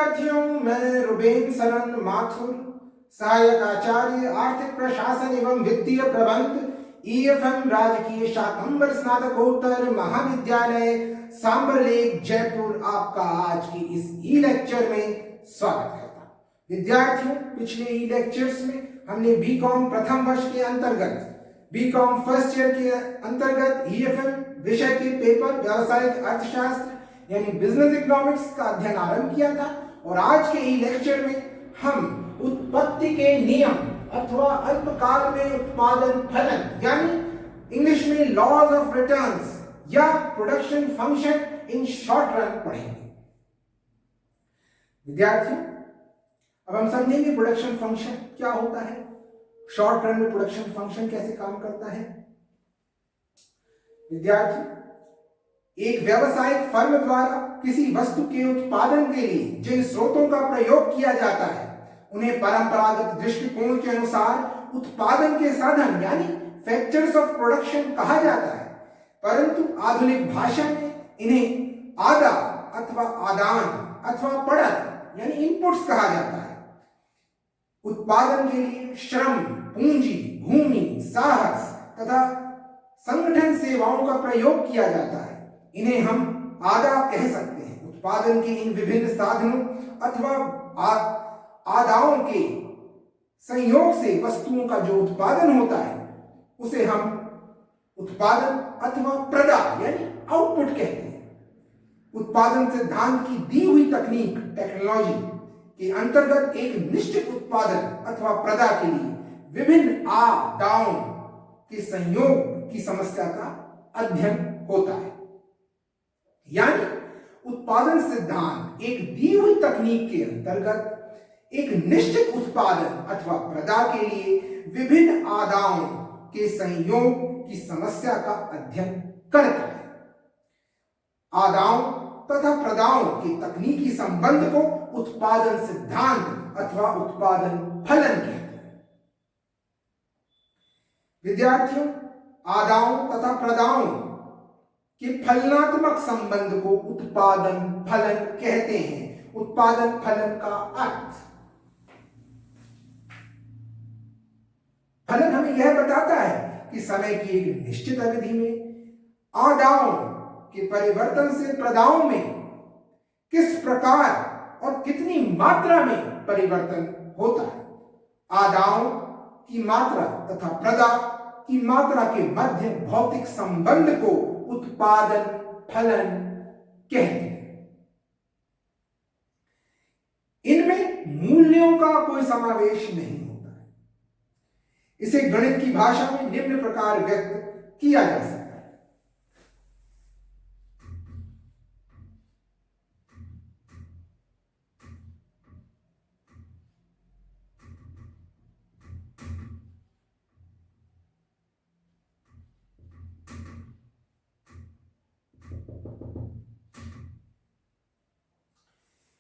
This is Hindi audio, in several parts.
विद्यार्थियों, मैं रुबेन सरन माथुर, सहायक आचार्य आर्थिक प्रशासन एवं वित्तीय प्रबंध ईएफएम राजकीय शाकंभर स्नातकोत्तर महाविद्यालय सांबरलेक जयपुर आपका आज की इस ई लेक्चर में स्वागत करता हूं। विद्यार्थियों, पिछले ई लेक्चर्स में हमने बीकॉम प्रथम वर्ष के अंतर्गत बीकॉम फर्स्ट ईयर के अंतर्गत ईएफएम विषय के पेपर व्यावसायिक अर्थशास्त्र यानी बिजनेस इकोनॉमिक्स का अध्ययन आरंभ किया था और आज के ई लेक्चर में हम उत्पत्ति के नियम अथवा अल्पकाल में उत्पादन फलन यानी इंग्लिश में लॉज ऑफ रिटर्न्स या production function in short run पढ़ेंगे। विद्यार्थियों, अब हम समझेंगे प्रोडक्शन फंक्शन क्या होता है, शॉर्ट रन में प्रोडक्शन फंक्शन कैसे काम करता है। विद्यार्थी, एक व्यावसायिक फर्म द्वारा किसी वस्तु के उत्पादन के लिए जिन स्रोतों का प्रयोग किया जाता है उन्हें परंपरागत दृष्टिकोण के अनुसार उत्पादन के साधन यानी फैक्टर्स ऑफ प्रोडक्शन कहा जाता है, परंतु आधुनिक भाषा में इन्हें आदा अथवा आदान अथवा पड़त यानी इनपुट्स कहा जाता है। उत्पादन के लिए श्रम, पूंजी, भूमि, साहस तथा संगठन सेवाओं का प्रयोग किया जाता है। इन्हें हम आदा कह सकते हैं। उत्पादन के इन विभिन्न साधनों अथवा आदाओं के संयोग से वस्तुओं का जो उत्पादन होता है उसे हम उत्पादन अथवा प्रदा यानी आउटपुट कहते हैं। उत्पादन सिद्धांत की दी हुई तकनीक टेक्नोलॉजी के अंतर्गत एक निश्चित उत्पादन अथवा प्रदा के लिए विभिन्न आदाओं के संयोग की समस्या का अध्ययन होता है। यानी उत्पादन सिद्धांत एक दी हुई तकनीक के अंतर्गत एक निश्चित उत्पादन अथवा प्रदा के लिए विभिन्न आदाओं के संयोग की समस्या का अध्ययन करता है। आदाओं तथा प्रदाओं के तकनीकी संबंध को उत्पादन सिद्धांत अथवा उत्पादन फलन कहते हैं। विद्यार्थियों, आदाओं तथा प्रदाओं के फलनात्मक संबंध को उत्पादन फलन कहते हैं। उत्पादन फलन का अर्थ, फलन हमें यह बताता है कि समय की एक निश्चित अवधि में आदाओं के परिवर्तन से प्रदाओं में किस प्रकार और कितनी मात्रा में परिवर्तन होता है। आदाओं की मात्रा तथा प्रदा की मात्रा के मध्य भौतिक संबंध को उत्पादन फलन कहते हैं। इनमें मूल्यों का कोई समावेश नहीं होता है। इसे गणित की भाषा में निम्न प्रकार व्यक्त किया जा सकता है।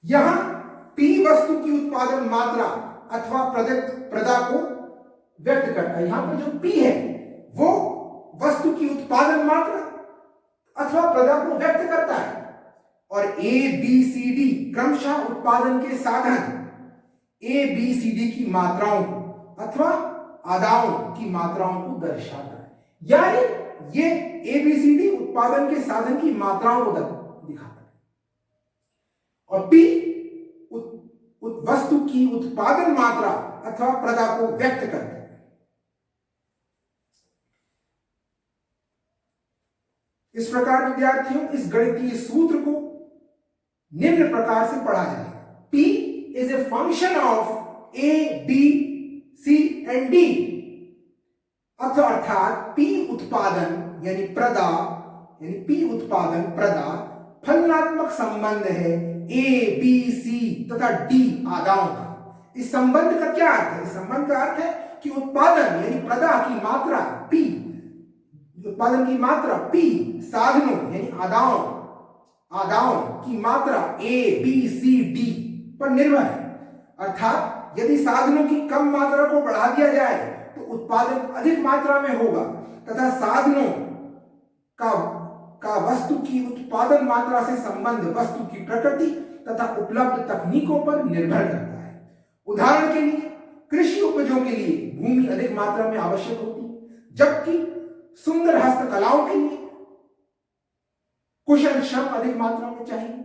यहां P वस्तु की उत्पादन मात्रा अथवा प्रदा को व्यक्त करता है। यहां पर जो P है वो वस्तु की उत्पादन मात्रा अथवा प्रदा को व्यक्त करता है और A, B, C, D क्रमशः उत्पादन के साधन A, B, C, D की मात्राओं को अथवा आदाओं की मात्राओं को दर्शाता है। यानी ये A, B, C, D उत्पादन के साधन की मात्राओं को दिखाता है और P वस्तु की उत्पादन मात्रा अथवा प्रदा को व्यक्त करता है। इस प्रकार विद्यार्थियों, इस गणितीय सूत्र को निम्न प्रकार से पढ़ा जाएगा। P is a function of A, B, C and D अर्थात P उत्पादन यानी प्रदा यानी P उत्पादन प्रदा फलनात्मक संबंध है A, B, C तथा D आदाओं का। इस संबंध का क्या अर्थ है? इस संबंध का अर्थ है कि उत्पादन यानी प्रदा की मात्रा P, उत्पादन की मात्रा P साधनों यानी आदाओं की मात्रा A, B, C, D पर निर्भर है। अर्थात यदि साधनों की कम मात्रा को बढ़ा दिया जाए तो उत्पादन अधिक मात्रा में होगा तथा साधनों का वस्तु की उत्पादन मात्रा से संबंध वस्तु की प्रकृति तथा उपलब्ध तकनीकों पर निर्भर करता है। उदाहरण के लिए कृषि उपजों के लिए भूमि अधिक मात्रा में आवश्यक होती है, जबकि सुंदर हस्तकलाओं के लिए कुशल श्रम अधिक मात्रा में चाहिए।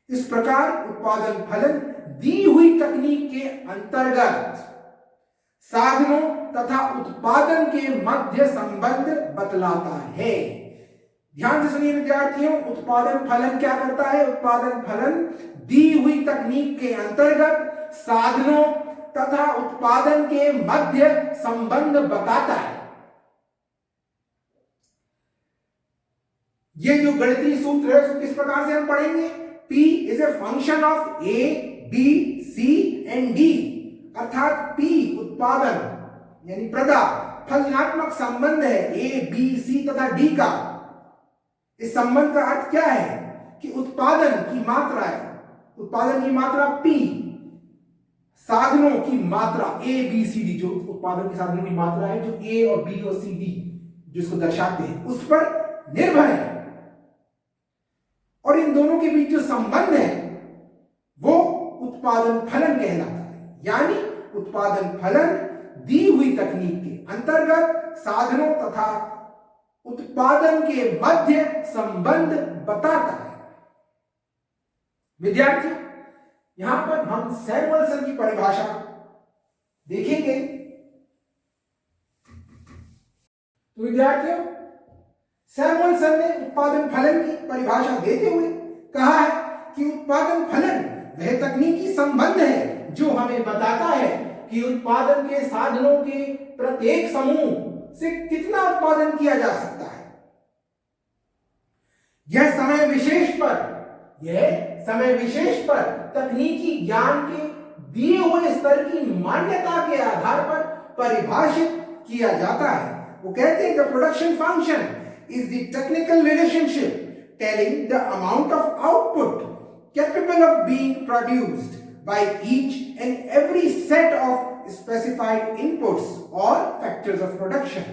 इस प्रकार उत्पादन फलन दी हुई तकनीक के अंतर्गत साधनों तथा उत्पादन के मध्य संबंध बतलाता है। ध्यान से सुनिए विद्यार्थियों, उत्पादन फलन क्या करता है? उत्पादन फलन दी हुई तकनीक के अंतर्गत साधनों तथा उत्पादन के मध्य संबंध बताता है। ये जो गणितीय सूत्र है उसको किस प्रकार से हम पढ़ेंगे? P is a function of A, B, C and D, अर्थात P उत्पादन यानी प्रदा फलनात्मक संबंध है A, B, C तथा D का। इस संबंध का अर्थ क्या है कि उत्पादन की मात्रा है, उत्पादन की मात्रा P, साधनों की मात्रा A, B, C, D, जो उत्पादन के साधनों की मात्रा है, जो A और B और C, D जिसको दर्शाते हैं, उस पर निर्भर है। और इन दोनों के बीच जो संबंध है वो उत्पादन फलन कहलाता है। यानी उत्पादन फलन दी हुई तकनीक के अंतर्गत साधनों तथा उत्पादन के मध्य संबंध बताता है। विद्यार्थी, यहां पर हम सैमुअलसन की परिभाषा देखेंगे। तो विद्यार्थियों, सैमुअलसन ने उत्पादन फलन की परिभाषा देते हुए कहा है कि उत्पादन फलन वह तकनीकी संबंध है जो हमें बताता है कि उत्पादन के साधनों के प्रत्येक समूह से कितना उत्पादन किया जा सकता है। यह समय विशेष पर तकनीकी ज्ञान के दिए हुए स्तर की मान्यता के आधार पर परिभाषित किया जाता है। वो कहते हैं the production function is the technical relationship telling the amount of output capable of being produced by each and every set of specified inputs or factors of production.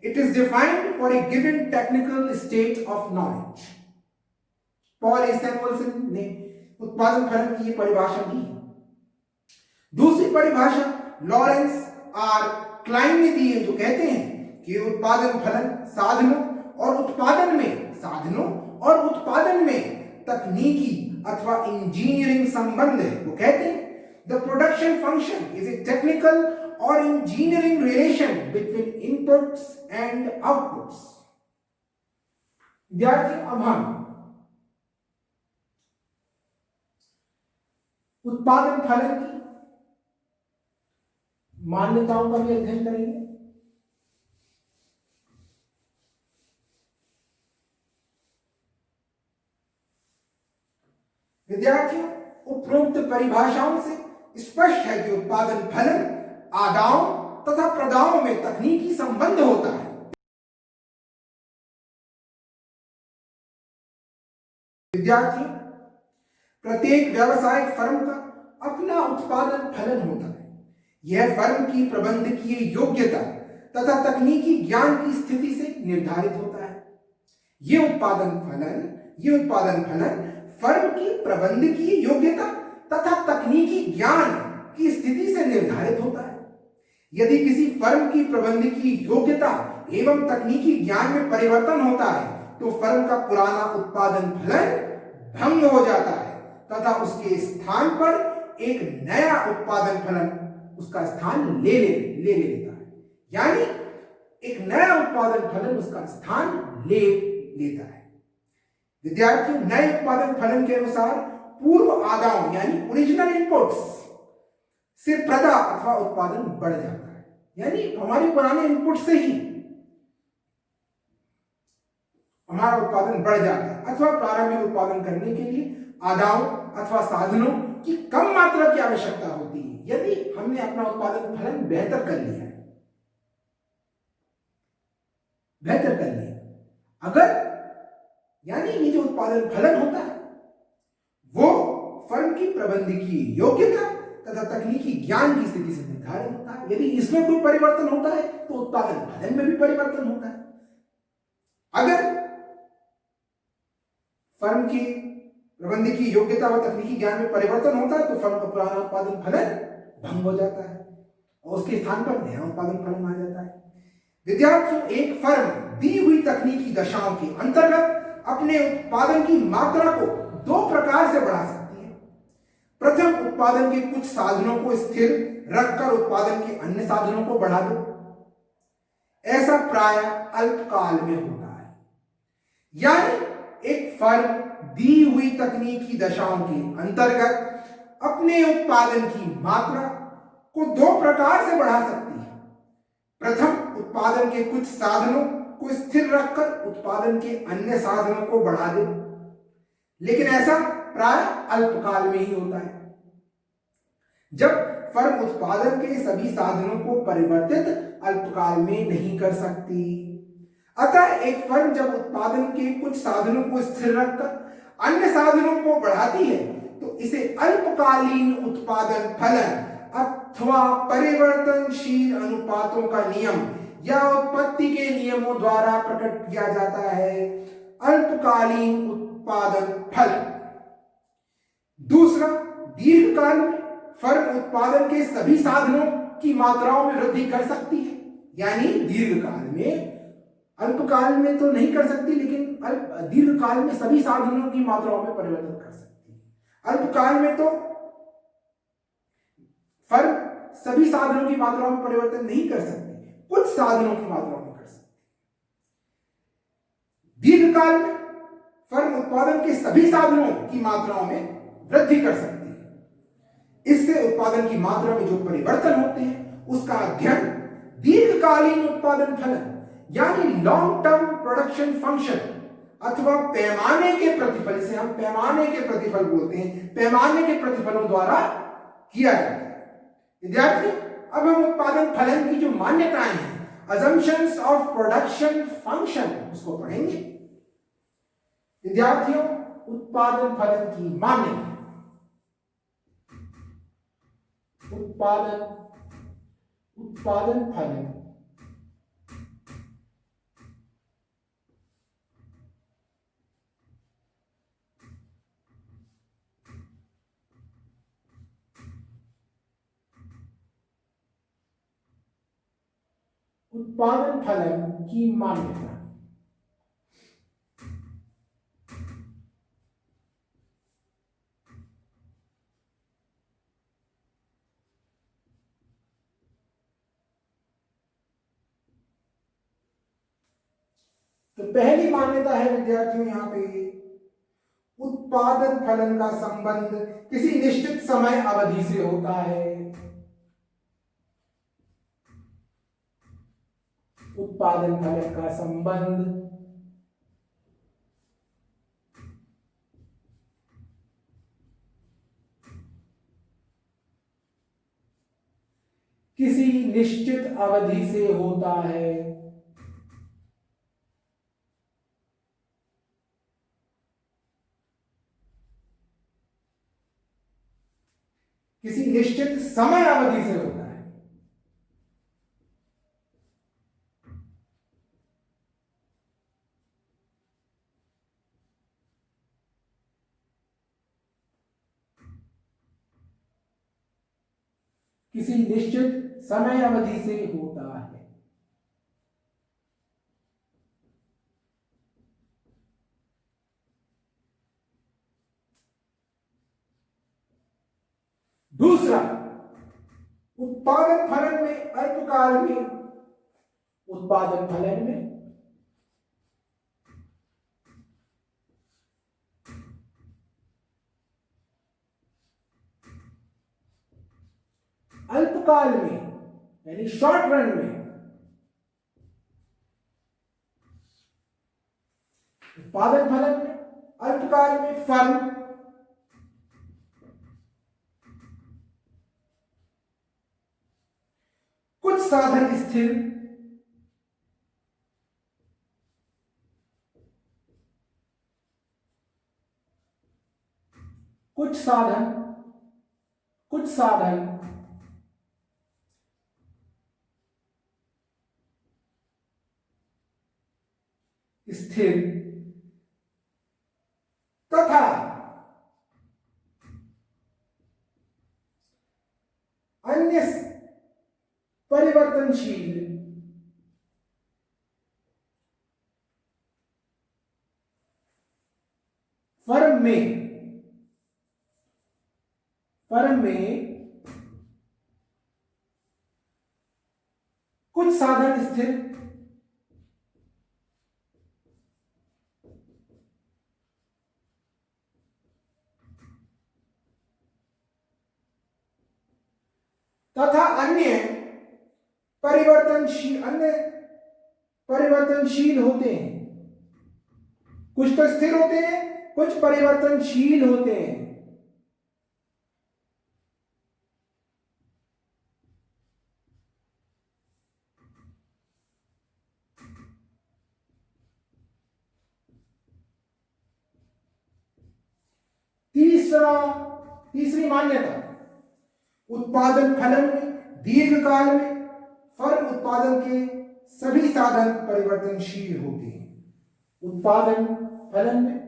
It is defined for a given technical state of knowledge. Paul A Samuelson ने उत्पादन फलन की ये परिभाषा दी। दूसरी परिभाषा लॉरेंस आर क्लाइन ने दी है, जो कहते हैं कि उत्पादन फलन साधनों और उत्पादन में तकनीकी अथवा इंजीनियरिंग संबंध है। वो कहते हैं the production function is a technical और engineering relation between inputs and outputs. विद्यार्थी, अब हम उत्पादन फलन की मान्यताओं का भी अध्ययन करेंगे। विद्यार्थियों, उपरोक्त परिभाषाओं से स्पष्ट है कि उत्पादन फलन आदाओं तथा प्रदाओं में तकनीकी संबंध होता है। विद्यार्थियों, प्रत्येक व्यावसायिक फर्म का अपना उत्पादन फलन होता है। यह फर्म की प्रबंधकीय योग्यता तथा तकनीकी ज्ञान की स्थिति से निर्धारित होता है। यह उत्पादन फलन फर्म की प्रबंधकीय योग्यता तथा तकनीकी ज्ञान की स्थिति से निर्धारित होता है। यदि किसी फर्म की प्रबंधकीय योग्यता एवं तकनीकी ज्ञान में परिवर्तन होता है तो फर्म का पुराना उत्पादन फलन भंग हो जाता है तथा उसके स्थान पर एक नया उत्पादन फलन उसका स्थान ले लेता है। यानी एक नया उत्पादन फलन उसका स्थान ले लेता है। विद्यार्थियों, नए उत्पादन फलन के अनुसार पूर्व आदाओं यानी ओरिजिनल इनपुट्स से प्रदा अथवा उत्पादन बढ़ जाता है। यानी हमारे पुराने इनपुट से ही हमारा उत्पादन बढ़ जाता है अथवा प्रारंभिक उत्पादन करने के लिए आदाओं अथवा साधनों की कम मात्रा की आवश्यकता होती है। यदि हमने अपना उत्पादन फलन बेहतर कर लिया अगर यानी ये जो उत्पादन फलन होता है वो फर्म की प्रबंधकीय योग्यता तथा तकनीकी ज्ञान की स्थिति से निर्धारित होता है। यदि इसमें कोई परिवर्तन होता है तो उत्पादन फलन में भी परिवर्तन होता है। अगर फर्म की प्रबंधकीय योग्यता व तकनीकी ज्ञान में परिवर्तन होता है तो फर्म का पुराना उत्पादन फलन भंग हो जाता है और उसके स्थान पर नया उत्पादन फलन आ जाता है। विद्यार्थियों, एक फर्म दी हुई तकनीकी दशाओं के अंतर्गत अपने उत्पादन की मात्रा को दो प्रकार से बढ़ा सकती है। प्रथम, उत्पादन के कुछ साधनों को स्थिर रखकर उत्पादन के अन्य साधनों को बढ़ा दो। ऐसा प्राय अल्पकाल में होता है, यानी एक फर्म दी हुई तकनीकी दशाओं के अंतर्गत अपने उत्पादन की मात्रा को दो प्रकार से बढ़ा सकती है। प्रथम, उत्पादन के कुछ साधनों को स्थिर रखकर उत्पादन के अन्य साधनों को बढ़ा दे, लेकिन ऐसा प्राय अल्पकाल में ही होता है। जब फर्म उत्पादन के सभी साधनों को परिवर्तित अल्पकाल में नहीं कर सकती। अतः एक फर्म जब उत्पादन के कुछ साधनों को स्थिर रखकर अन्य साधनों को बढ़ाती है तो इसे अल्पकालीन उत्पादन फलन अथवा परिवर्तनशील अनुपातों का नियम या उत्पत्ति के नियमों द्वारा प्रकट किया जाता है। अल्पकालीन उत्पादन फलन। दूसरा, दीर्घकाल में फर्म उत्पादन के सभी साधनों की मात्राओं में वृद्धि कर सकती है, यानी दीर्घकाल में, अल्पकाल में तो नहीं कर सकती लेकिन दीर्घकाल में सभी साधनों की मात्राओं में परिवर्तन कर सकती है। अल्पकाल में तो फर्म सभी साधनों की मात्राओं में परिवर्तन नहीं कर सकती, कुछ साधनों की मात्राओं में कर सकती। दीर्घकाल में फर्म उत्पादन के सभी साधनों की मात्राओं में वृद्धि कर सकती है। इससे उत्पादन की मात्रा में जो परिवर्तन होते हैं उसका अध्ययन दीर्घकालीन उत्पादन फलन यानी लॉन्ग टर्म प्रोडक्शन फंक्शन अथवा पैमाने के प्रतिफल, से हम पैमाने के प्रतिफल बोलते हैं, पैमाने के प्रतिफलों द्वारा किया जाता है। विद्यार्थियों, अब हम उत्पादन फलन की जो मान्यताएं हैं, assumptions ऑफ प्रोडक्शन फंक्शन, उसको पढ़ेंगे। विद्यार्थियों, उत्पादन फलन की मान्यता। उत्पादन फलन उत्पादन फलन की मान्यता। तो पहली मान्यता है विद्यार्थियों यहां पे, उत्पादन फलन का संबंध किसी निश्चित समय अवधि से होता है। उत्पादन फलन का संबंध किसी निश्चित अवधि से होता है। किसी निश्चित समय अवधि से होता है। किसी निश्चित समय अवधि से होता है। दूसरा, उत्पादन फलन में अल्पकाल में, उत्पादन फलन में अल्पकाल में यानी शॉर्ट रन में उत्पादन फलन में अल्पकाल में फर्म कुछ साधन स्थिर, कुछ साधन स्थिर तथा फर्म में कुछ साधन स्थिर तथा परिवर्तनशील होते हैं। कुछ तो स्थिर होते हैं, कुछ परिवर्तनशील होते हैं। तीसरी मान्यता, उत्पादन फलन में दीर्घकाल में फर्म उत्पादन के सभी साधन परिवर्तनशील होते हैं। उत्पादन फलन में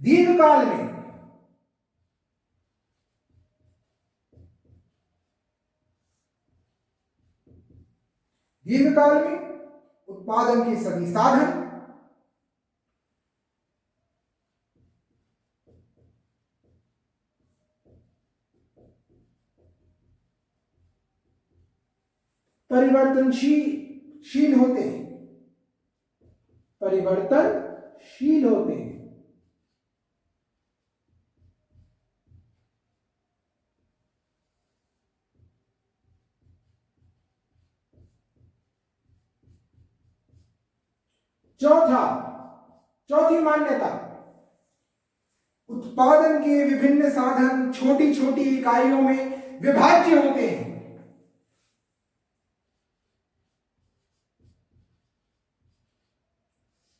दीर्घकाल में उत्पादन के सभी साधन परिवर्तनशील होते हैं। चौथी मान्यता, उत्पादन के विभिन्न साधन छोटी छोटी इकाइयों में विभाज्य होते हैं।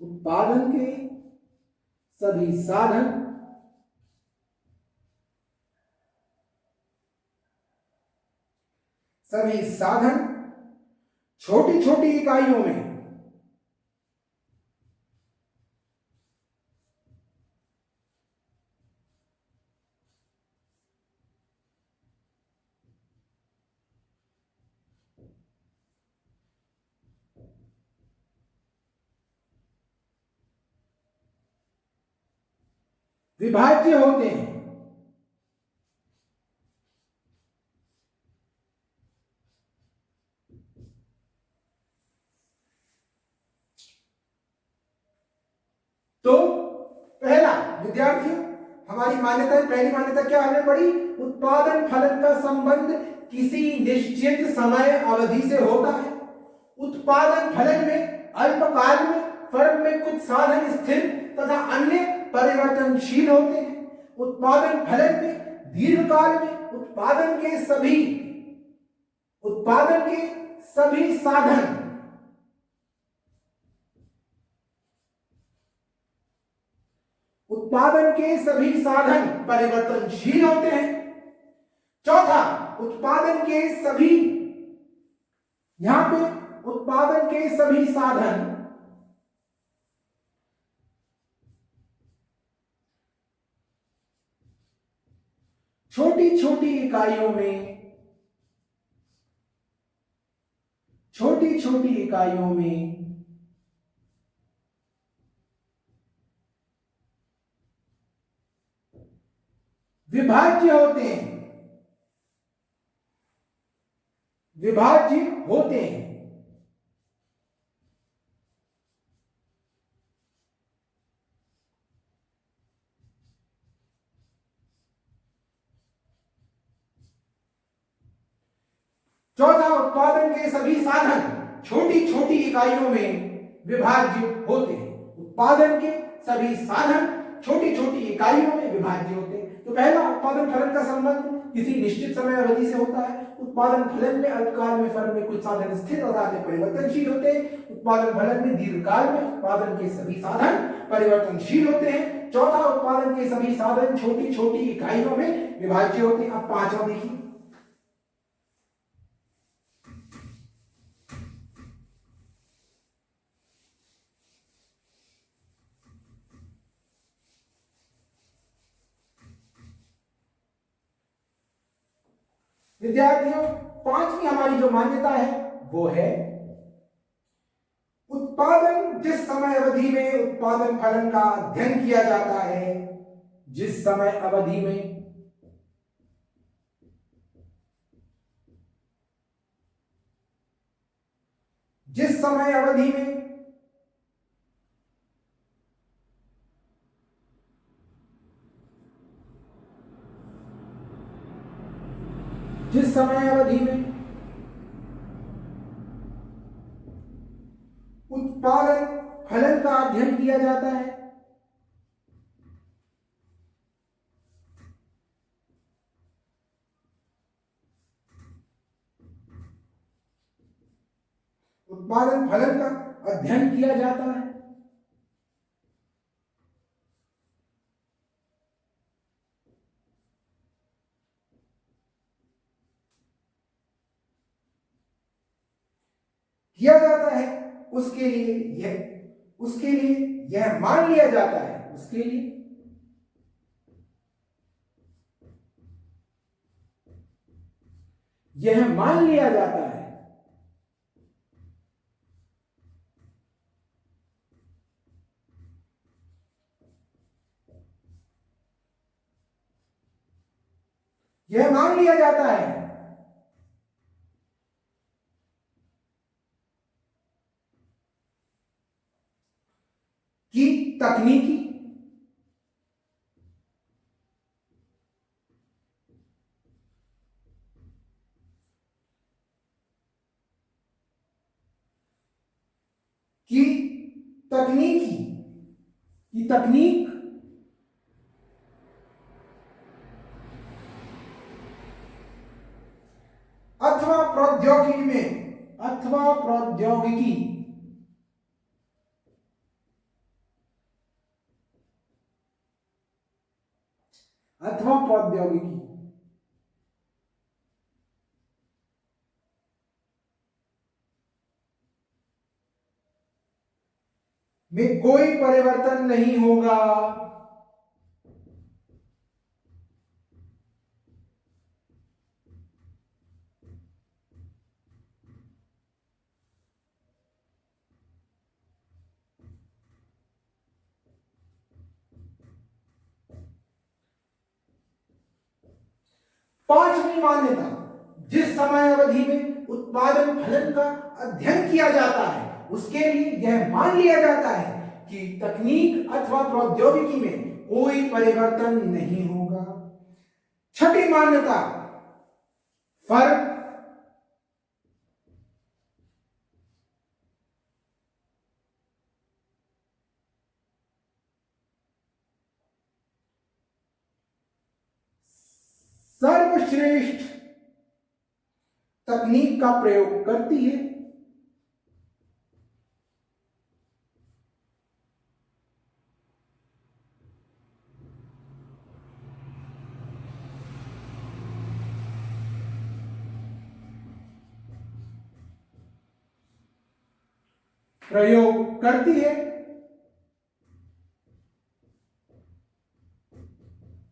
उत्पादन के सभी साधन छोटी छोटी इकाइयों में विभाज्य होते हैं। तो पहला विद्यार्थियों, हमारी मान्यता, पहली मान्यता क्या हमने पढ़ी? उत्पादन फलन का संबंध किसी निश्चित समय अवधि से होता है। उत्पादन फलन में अल्पकाल में फर्म में कुछ साधन स्थिर तथा अन्य परिवर्तनशील होते हैं। उत्पादन फलन में दीर्घकाल में उत्पादन के सभी साधन परिवर्तनशील होते हैं। चौथा, उत्पादन के सभी साधन छोटी छोटी इकाइयों में विभाज्य होते हैं। चौथा, उत्पादन के सभी साधन छोटी छोटी इकाइयों में विभाज्य होते हैं। उत्पादन के सभी साधन छोटी छोटी इकाइयों में विभाज्य होते हैं। तो पहला, उत्पादन फलन का संबंध किसी निश्चित समय अवधि से होता है। उत्पादन फलन में अल्पकाल में फर्म में कुछ साधन स्थिर और अन्य परिवर्तनशील होते हैं। उत्पादन फलन में दीर्घकाल में उत्पादन के सभी साधन परिवर्तनशील होते हैं। चौथा, उत्पादन के सभी साधन छोटी छोटी इकाइयों में विभाज्य होते हैं। अब पांचवा देखिए, विद्यार्थियों पांचवी हमारी जो मान्यता है वो है उत्पादन जिस समय अवधि में उत्पादन फलन का अध्ययन किया जाता है, जिस समय अवधि में जिस समय अवधि में जिस समय अवधि में उत्पादन फलन का अध्ययन किया जाता है, उत्पादन फलन का अध्ययन किया जाता है, उसके लिए यह मान लिया जाता है, उसके लिए यह मान लिया जाता है यह मान लिया जाता है कि तकनीकी कि तकनीक अथवा प्रौद्योगिकी में कोई परिवर्तन नहीं होगा, पांचवी मान्यता, जिस समय अवधि में उत्पादन फलन का अध्ययन किया जाता है उसके लिए यह मान लिया जाता है कि तकनीक अथवा प्रौद्योगिकी में कोई परिवर्तन नहीं होगा। छठी मान्यता, फर्क सर्वश्रेष्ठ तकनीक का प्रयोग करती है,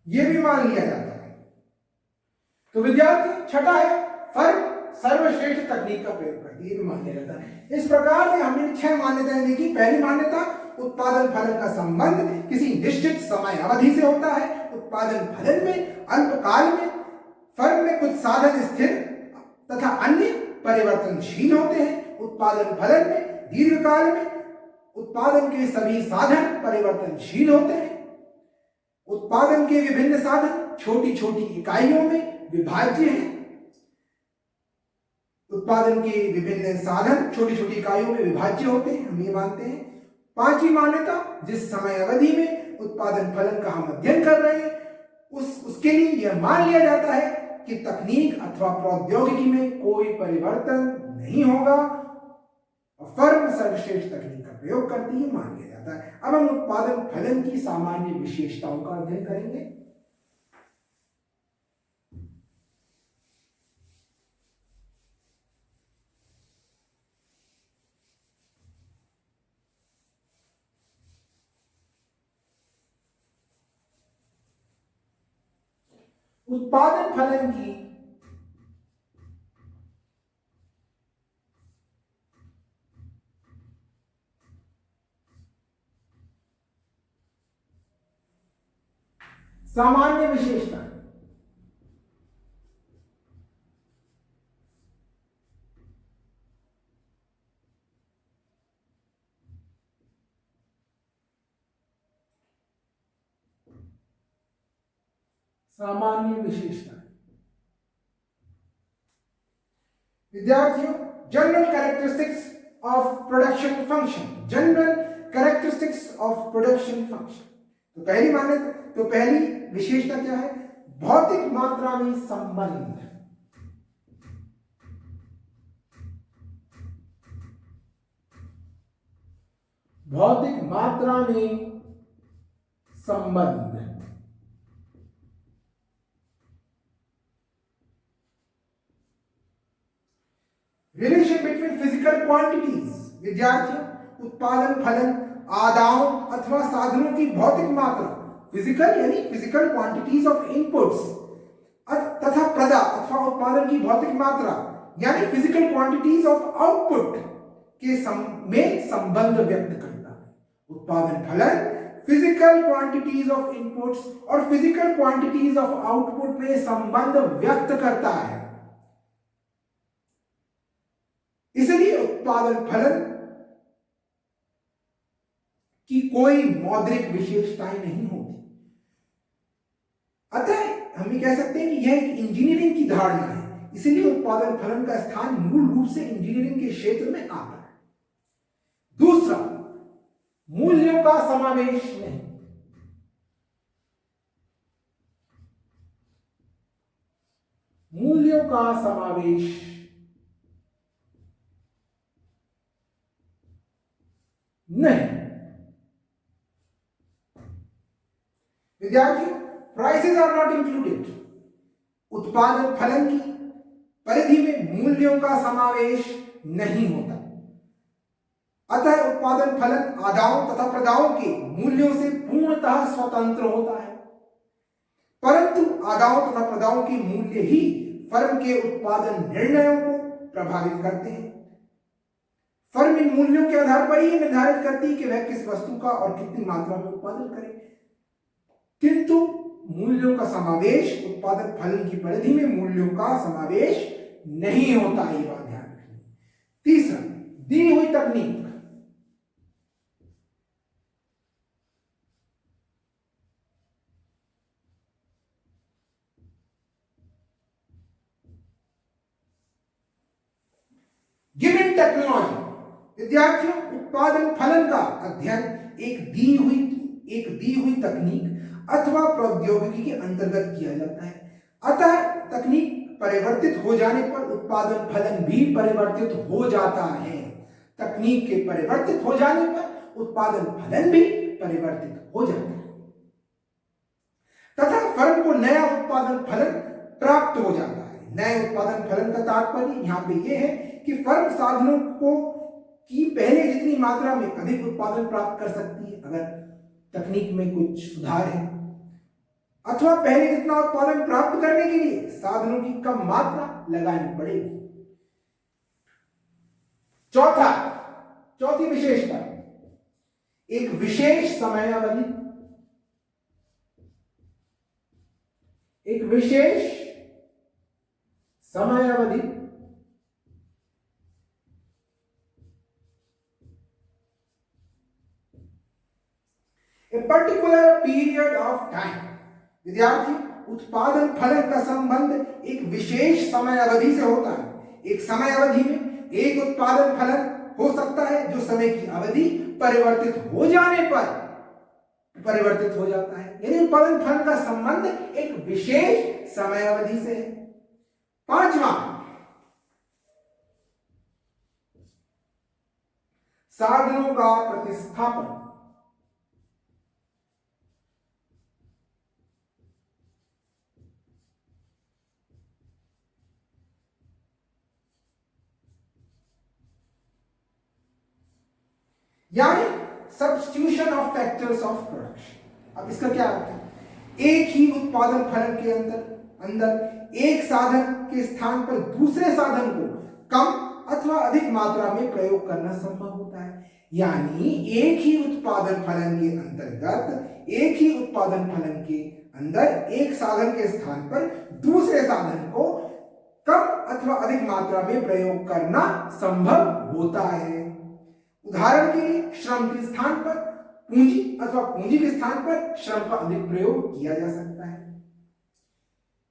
यह भी मान लिया जाता है। तो विद्यार्थी, छठा है फर्क सर्वश्रेष्ठ तकनीक का प्रयोग करती है, ये भी मान लिया जाता है। इस प्रकार से हमने 6 मान्यताएं देखी। पहली मान्यता, उत्पादन फलन का संबंध किसी निश्चित समय अवधि से होता है। उत्पादन फलन में अल्पकाल में फर्म में कुछ साधन स्थिर तथा अन्य परिवर्तनशील होते हैं। उत्पादन फलन में दीर्घकाल में उत्पादन के सभी साधन परिवर्तनशील होते हैं। उत्पादन के विभिन्न साधन छोटी छोटी इकाइयों में विभाज्य हैं। उत्पादन के विभिन्न साधन छोटी छोटी इकाइयों में विभाज्य होते हैं, हम ये मानते हैं। पांचवी मान्यता, जिस समय अवधि में उत्पादन फलन का हम अध्ययन कर रहे हैं उसके लिए यह मान लिया जाता है कि तकनीक अथवा प्रौद्योगिकी में कोई परिवर्तन नहीं होगा और फर्म सर्वश्रेष्ठ तकनीक का प्रयोग करती है, मान लिया जाता है। अब हम उत्पादन फलन की सामान्य विशेषताओं का अध्ययन करेंगे। उत्पादन फलन की सामान्य विशेषताएं। सामान्य विशेषताएं। विद्यार्थियों, general characteristics of production function. General characteristics of production function. तो पहली मान्यता, तो पहली विशेषता क्या है? भौतिक मात्रा में संबंध। भौतिक मात्रा में संबंध। Relation between physical quantities. विद्यार्थियों, उत्पादन फलन आदाओं अथवा साधनों की भौतिक मात्रा, फिजिकल यानी फिजिकल क्वांटिटीज ऑफ इनपुट्स, तथा प्रदा अथवा उत्पादन की भौतिक मात्रा यानी फिजिकल क्वांटिटीज ऑफ आउटपुट के में संबंध व्यक्त करता है। उत्पादन फलन फिजिकल क्वांटिटीज ऑफ इनपुट्स और फिजिकल क्वांटिटीज ऑफ आउटपुट में संबंध व्यक्त करता है। इसलिए उत्पादन फलन की कोई मौद्रिक विशेषताएं नहीं होती। अतः हम ये कह सकते हैं कि यह एक इंजीनियरिंग की धारणा है। इसलिए उत्पादन फलन का स्थान मूल रूप से इंजीनियरिंग के क्षेत्र में आता है। दूसरा, मूल्यों का समावेश नहीं। मूल्यों का समावेश नहीं। विद्यार्थियों, प्राइसेस आर नॉट इंक्लूडेड। उत्पादन फलन की परिधि में मूल्यों का समावेश नहीं होता। अतः उत्पादन फलन आदाओं तथा प्रदाओं के मूल्यों से पूर्णतः स्वतंत्र होता है। परंतु आदाओं तथा प्रदाओं के मूल्य ही फर्म के उत्पादन निर्णयों को प्रभावित करते हैं। फर्म इन मूल्यों के आधार पर ही निर्धारित करती है कि वह किस वस्तु का और कितनी मात्रा में उत्पादन करे। किंतु मूल्यों का समावेश, उत्पादन फलन की परिधि में मूल्यों का समावेश नहीं होता, ये बात ध्यान रखनी। तीसरा, दी हुई तकनीक। Given technology. विद्यार्थियों, उत्पादन फलन का अध्ययन एक दी हुई तकनीक अथवा प्रौद्योगिकी के अंतर्गत किया जाता है। अतः तकनीक परिवर्तित हो जाने पर उत्पादन फलन भी परिवर्तित हो जाता है। तकनीक के परिवर्तित हो जाने पर उत्पादन फलन भी परिवर्तित हो जाता है तथा फर्म को नया उत्पादन फलन प्राप्त हो जाता है। नए उत्पादन फलन का तात्पर्य यहां पे यह है कि फर्म साधनों को की पहले जितनी मात्रा में अधिक उत्पादन प्राप्त कर सकती है अगर तकनीक में कुछ सुधार है, अथवा पहले जितना उत्पादन प्राप्त करने के लिए साधनों की कम मात्रा लगानी पड़ेगी। चौथी विशेषता, एक विशेष समयावधि। एक विशेष समयावधि a particular period of time. विद्यार्थी, उत्पादन फलन का संबंध एक विशेष समय अवधि से होता है। एक समय अवधि में एक उत्पादन फलन हो सकता है जो समय की अवधि परिवर्तित हो जाने पर परिवर्तित हो जाता है, यानी उत्पादन फलन का संबंध एक विशेष समय अवधि से है। पांचवा, साधनों का प्रतिस्थापन। यानी substitution of factors of production. अब इसका क्या अर्थ है? एक ही उत्पादन फलन के अंदर एक साधन के स्थान पर दूसरे साधन को कम अथवा अधिक मात्रा में प्रयोग करना संभव होता है। यानी एक ही उत्पादन फलन के अंतर्गत एक ही उत्पादन फलन के अंदर एक साधन के स्थान पर दूसरे साधन को कम अथवा अधिक मात्रा में प्रयोग करना संभव होता है। उदाहरण के लिए श्रम के स्थान पर पूंजी अथवा पूंजी के स्थान पर श्रम का अधिक प्रयोग किया जा सकता है।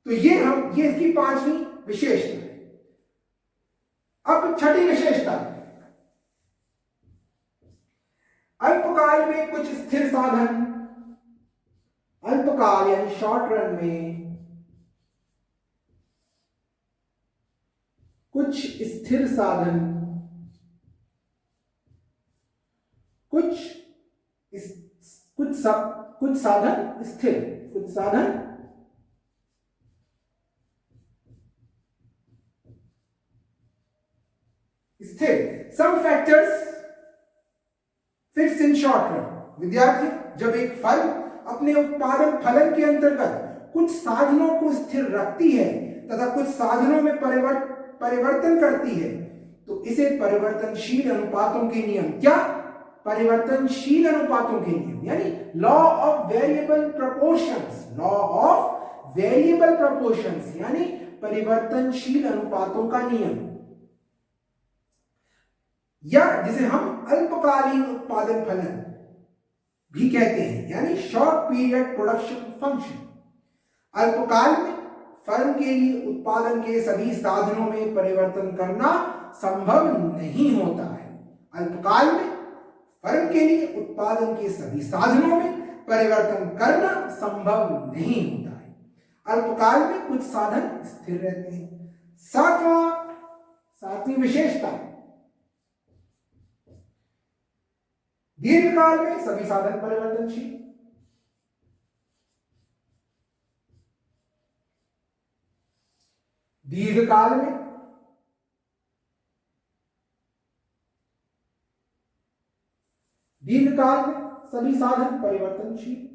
तो ये इसकी पांचवी विशेषता है। अब छठी विशेषता, अल्पकाल में कुछ स्थिर साधन, अल्पकाल यानी शॉर्ट रन में कुछ स्थिर साधन, कुछ साधन स्थिर, कुछ साधन स्थिर, some factors fix in short run. विद्यार्थी, जब एक फर्म अपने उत्पादन फलन के अंतर्गत कुछ साधनों को स्थिर रखती है तथा कुछ साधनों में परिवर्तन करती है तो इसे परिवर्तनशील अनुपातों के नियम, क्या? परिवर्तनशील अनुपातों के नियम यानी law of variable proportions, law of variable proportions यानी परिवर्तनशील अनुपातों का नियम, या जिसे हम अल्पकालीन उत्पादन फलन भी कहते हैं यानी शॉर्ट पीरियड प्रोडक्शन फंक्शन। अल्पकाल में फर्म के लिए उत्पादन के सभी साधनों में परिवर्तन करना संभव नहीं होता है। अल्पकाल में फर्म के लिए उत्पादन के सभी साधनों में परिवर्तन करना संभव नहीं होता है। अल्पकाल में कुछ साधन स्थिर रहते हैं। सातवीं विशेषता, दीर्घकाल में सभी साधन परिवर्तनशील। दीर्घकाल में सभी साधन परिवर्तनशील।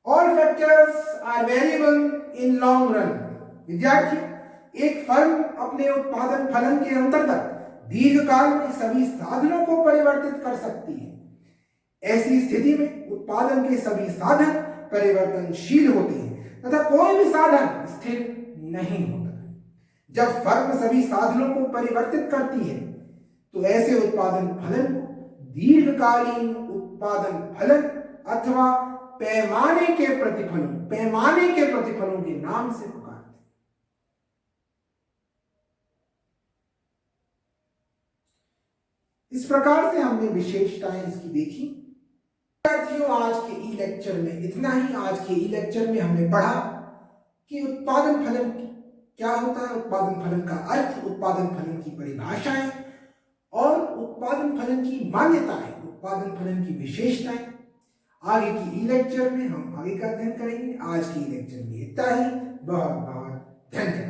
All factors are variable in long run। विद्यार्थी, एक फर्म अपने उत्पादन फलन के अंतर्गत दीर्घकाल में सभी साधनों को परिवर्तित कर सकती है। ऐसी स्थिति में उत्पादन के सभी साधन परिवर्तनशील होते हैं तथा कोई भी साधन स्थिर नहीं होता। जब फर्म सभी साधनों को परिवर्तित करती है तो ऐसे उत्पादन फलन को दीर्घकालीन उत्पादन फलन अथवा पैमाने के प्रतिफलों के नाम से पुकारते हैं। इस प्रकार से हमने विशेषताएं इसकी देखी। विद्यार्थियों, आज के ई लेक्चर में इतना ही। आज के ई लेक्चर में हमने पढ़ा कि उत्पादन फलन क्या होता है, उत्पादन फलन का अर्थ, उत्पादन फलन की परिभाषाएं और उत्पादन फलन की मान्यताएं, उत्पादन फलन की विशेषताएं। आगे की ई लेक्चर में हम आगे का अध्ययन करेंगे। आज की ई लेक्चर में इतना ही। बहुत बहुत धन्यवाद।